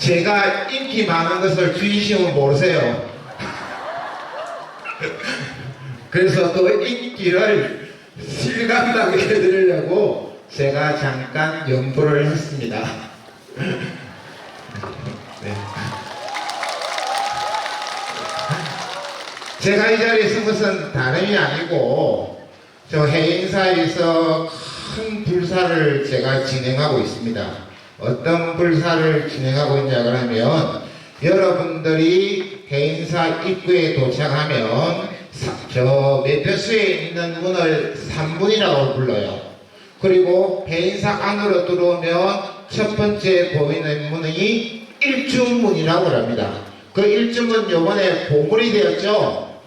제가 인기 많은 것을 주의심은 모르세요. 그래서 그 인기를 실감나게 해드리려고 제가 잠깐 연구를 했습니다. 네. 제가 이 자리에 쓴 것은 다름이 아니고 저 해인사에서 큰 불사를 제가 진행하고 있습니다. 어떤 불사를 진행하고 있냐 그러면 여러분들이 해인사 입구에 도착하면 저 매표소에 있는 문을 3문이라고 불러요. 그리고 해인사 안으로 들어오면 첫 번째 보이는 문이 일주문이라고 합니다. 그 일주문 요번에 보물이 되었죠.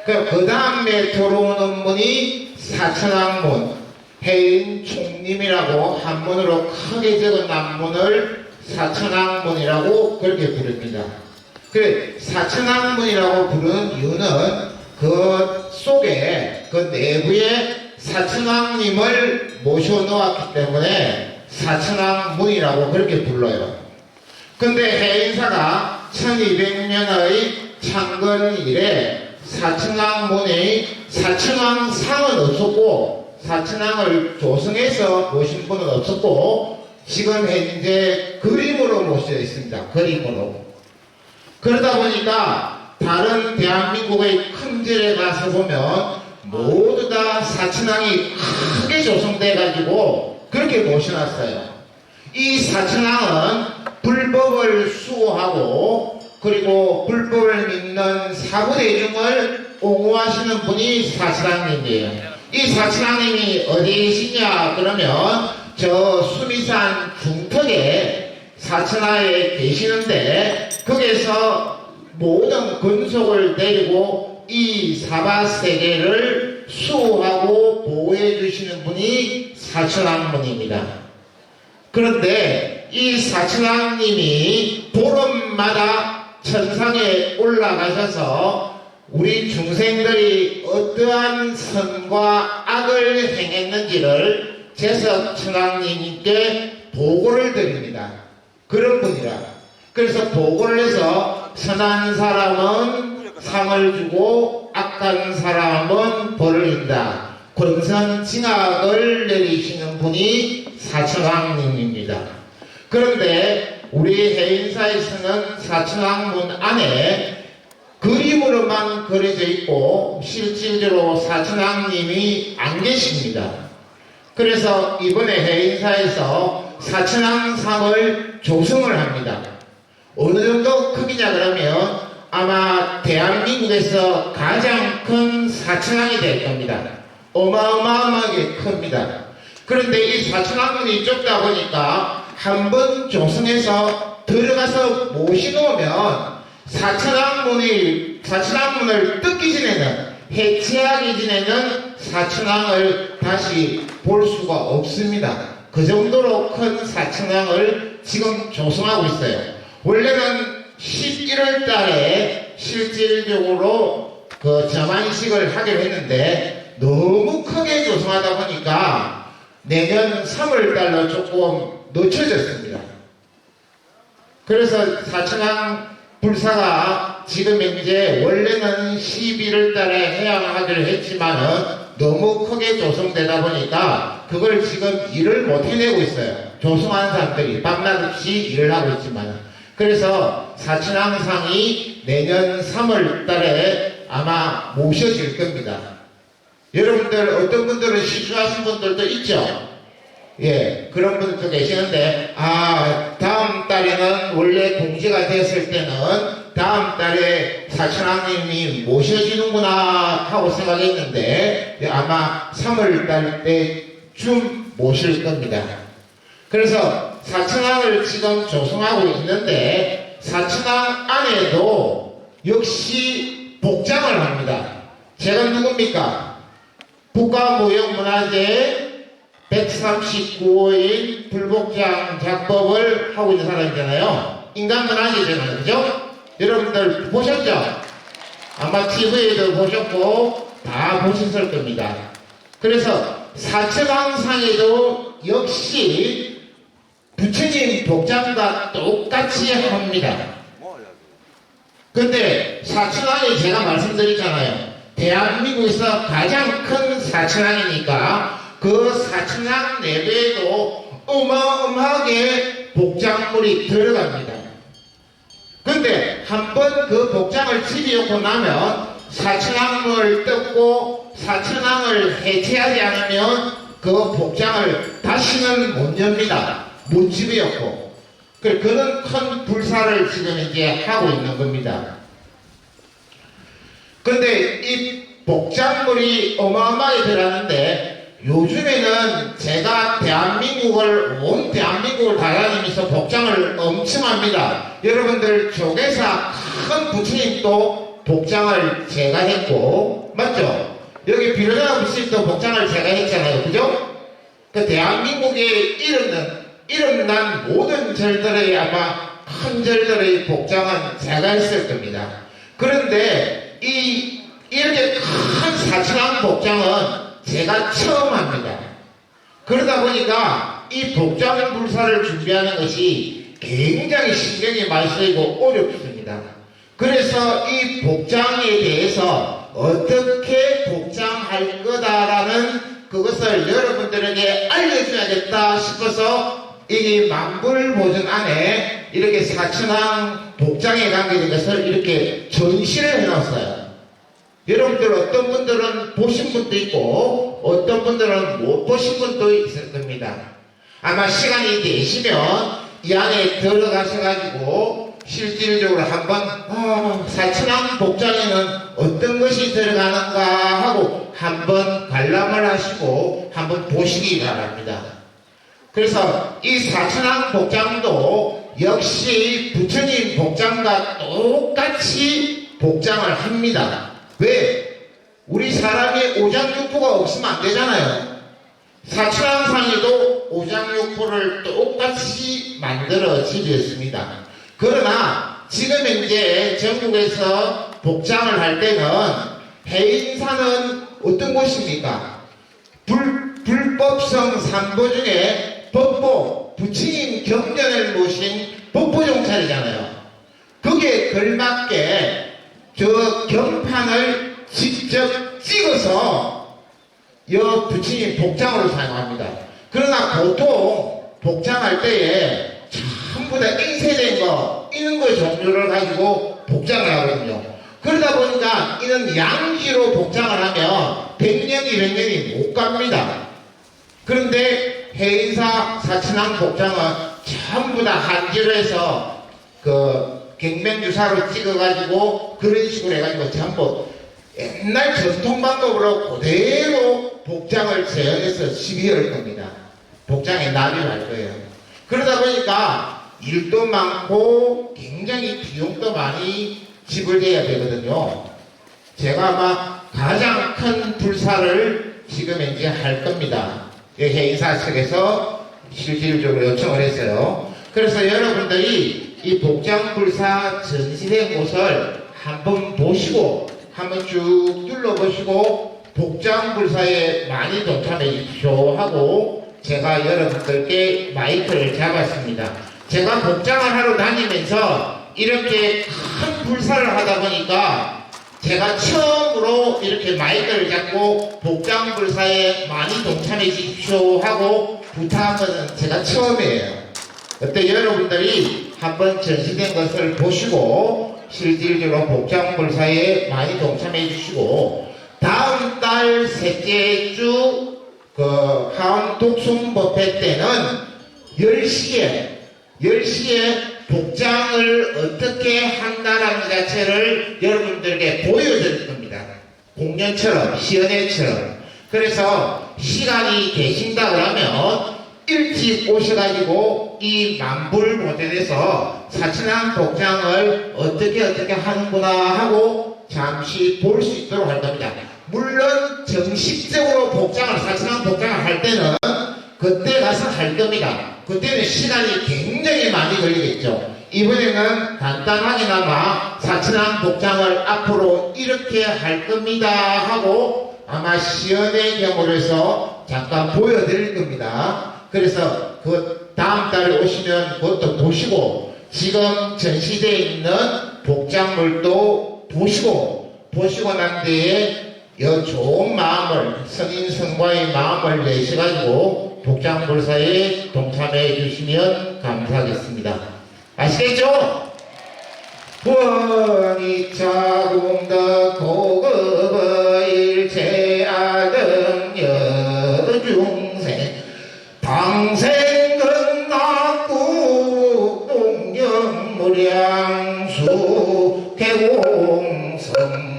그 다음에 들어오는 문이 사천왕문, 해인 총림이라고 한문으로 크게 적은 남문을 사천왕문이라고 그렇게 부릅니다. 그래, 사천왕문이라고 부르는 이유는 그 속에 그 내부에 사천왕님을 모셔놓았기 때문에 사천왕문이라고 그렇게 불러요. 근데 해인사가 1200년의 창건 이래 사천왕문이 사천왕상은 없었고 사천왕을 조성해서 모신 분은 없었고 지금 현재 그림으로 모셔져 있습니다. 그림으로. 그러다 보니까 다른 대한민국의 큰 절에 가서 보면 모두 다 사천왕이 크게 조성돼 가지고 그렇게 모셔놨어요. 이 사천왕은 불법을 수호하고 그리고 불법을 믿는 사부대중을 옹호하시는 분이 사천왕님이에요. 이 사천왕님이 어디에 계시냐 그러면 저 수미산 중턱에 사천하에 계시는데 거기서 모든 근속을 데리고 이 사바세계를 수호하고 보호해 주시는 분이 사천왕문입니다. 그런데 이 사천왕님이 보름마다 천상에 올라가셔서 우리 중생들이 어떠한 선과 악을 행했는지를 제석천왕님께 보고를 드립니다. 그런 분이라. 그래서 보고를 해서 선한 사람은 상을 주고 악한 사람은 벌을 준다. 권선징악을 내리시는 분이 사천왕님입니다. 그런데 우리 해인사에서는 사천왕문 안에 그림으로만 그려져 있고 실질적으로 사천왕님이 안 계십니다. 그래서 이번에 해인사에서 사천왕상을 조성을 합니다. 어느 정도 크기냐 그러면 아마 대한민국에서 가장 큰 사천왕이 될 겁니다. 어마어마하게 큽니다. 그런데 이 사천왕문이 좁다 보니까 한번 조성해서 들어가서 모시놓으면 사천왕문을 뜯기 전에는 해체하기 전에는 사천왕을 다시 볼 수가 없습니다. 그 정도로 큰 사천왕을 지금 조성하고 있어요. 원래는 11월 달에 실질적으로 그 점안식을 하기로 했는데 너무 크게 조성하다 보니까 내년 3월 달로 조금 늦춰졌습니다. 그래서 사천왕 불사가 지금 현재 원래는 11월 달에 해야 하기로 했지만은 너무 크게 조성되다 보니까 그걸 지금 일을 못 해내고 있어요. 조성한 사람들이 밤낮 없이 일을 하고 있지만. 그래서 사천왕상이 내년 3월 달에 아마 모셔질 겁니다. 여러분들 어떤 분들은 실수하신 분들도 있죠. 예, 그런 분들도 계시는데, 다음 달에는 원래 공지가 됐을 때는 다음 달에 사천왕님이 모셔지는구나 하고 생각했는데, 아마 3월 달 때쯤 모실 겁니다. 그래서 사천왕을 지금 조성하고 있는데 사천왕 안에도 역시 복장을 합니다. 제가 누굽니까? 국가무형문화재 139호인 불복장 작법을 하고 있는 사람이잖아요. 인간문화재잖아요. 그죠? 여러분들 보셨죠? 아마 TV에도 보셨고 다 보셨을 겁니다. 그래서 사천왕상에도 역시 부처님 복장과 똑같이 합니다. 근데 사천왕이 제가 말씀드렸잖아요. 대한민국에서 가장 큰 사천왕이니까 그 사천왕 내부에도 어마어마하게 복장물이 들어갑니다. 근데 한번 그 복장을 집어놓고 나면 사천왕을 뜯고 사천왕을 해체하지 않으면 그 복장을 다시는 못 엽니다. 못 집어놓고. 그는 큰 불사를 지금 이제 하고 있는 겁니다. 근데 이 복장물이 어마어마하게 들어가는데 요즘에는 제가 온 대한민국을 다니면서 복장을 엄청 합니다. 여러분들 조계사 큰 부처님도 복장을 제가 했고, 맞죠? 여기 비로자나 부처님도 복장을 제가 했잖아요. 그죠? 그 대한민국에 일어난 모든 절들의 아마 큰 절들의 복장은 제가 했을 겁니다. 그런데 이렇게 큰 사천왕 복장은 제가 처음 합니다. 그러다 보니까 이 복장 불사를 준비하는 것이 굉장히 신경이 많이 쓰이고 어렵습니다. 그래서 이 복장에 대해서 어떻게 복장할 거다라는 그것을 여러분들에게 알려줘야겠다 싶어서 이 만불보전 안에 이렇게 사천왕 복장에 관계된 것을 이렇게 전시를 해놨어요. 여러분들 어떤 분들은 보신 분도 있고 어떤 분들은 못 보신 분도 있을 겁니다. 아마 시간이 되시면 이 안에 들어가셔가지고 실질적으로 한번 사천왕 복장에는 어떤 것이 들어가는가 하고 한번 관람을 하시고 한번 보시기 바랍니다. 그래서 이 사천왕 복장도 역시 부처님 복장과 똑같이 복장을 합니다. 왜? 우리 사람이 오장육부가 없으면 안 되잖아요. 사천왕상에도 오장육부를 똑같이 만들어 지었습니다. 그러나 지금 이제 전국에서 복장을 할 때는 해인사는 어떤 곳입니까? 불법성 삼보 중에 법보, 부처님 경전을 모신 법보종찰이잖아요. 거기에 걸맞게 저 경판을 직접 찍어서 부처님 복장으로 사용합니다. 그러나 보통 복장할 때에 전부 다 인쇄된 거, 이런 거 종류를 가지고 복장을 하거든요. 그러다 보니까 이런 양지로 복장을 하면 100년이 100년이 못 갑니다. 그런데 해인사 사천왕 복장은 전부 다 한지로 해서 갱명주사로 찍어가지고 그런 식으로 해가지고 전부 옛날 전통 방법으로 그대로 복장을 재현해서 시비할 겁니다. 복장에 납입을 할 거예요. 그러다 보니까 일도 많고 굉장히 비용도 많이 지불해야 되거든요. 제가 아마 가장 큰 불사를 지금 이제 할 겁니다. 해인사 측에서 실질적으로 요청을 했어요. 그래서 여러분들이 이 복장불사 전시된 곳을 한번 보시고 한번 쭉 둘러보시고 복장불사에 많이 동참해 주십시오 하고 제가 여러분들께 마이크를 잡았습니다. 제가 복장을 하러 다니면서 이렇게 큰 불사를 하다 보니까 제가 처음으로 이렇게 마이크를 잡고 복장불사에 많이 동참해 주십시오 하고 부탁한 것은 제가 처음이에요. 그때 여러분들이 한번 전시된 것을 보시고 실질적으로 복장불사에 많이 동참해 주시고 다음 달 셋째 주 하원 독송법회 때는 10시에 복장을 어떻게 한다라는 자체를 여러분들에게 보여드릴 겁니다. 공연처럼, 시연회처럼. 그래서 시간이 되신다 그러면 일찍 오셔가지고 이 만불보전에서 사천왕 복장을 어떻게 하는구나 하고 잠시 볼 수 있도록 할 겁니다. 물론 정식적으로 사천왕 복장을 할 때는 그때 가서 할 겁니다. 그때는 시간이 굉장히 많이 걸리겠죠. 이번에는 간단하게나마 사천왕 복장을 앞으로 이렇게 할 겁니다 하고 아마 시연의 경우로 해서 잠깐 보여드릴 겁니다. 그래서 그 다음 달에 오시면 그것도 보시고 지금 전시되어 있는 복장물도 보시고 난 뒤에 여 좋은 마음을 성인 성과의 마음을 내셔가지고 복장불사에 동참해 주시면 감사하겠습니다. 아시겠죠? 원이 자궁덕 고급의 일체아등 여중생 방생근낙구 동경무량수 개공성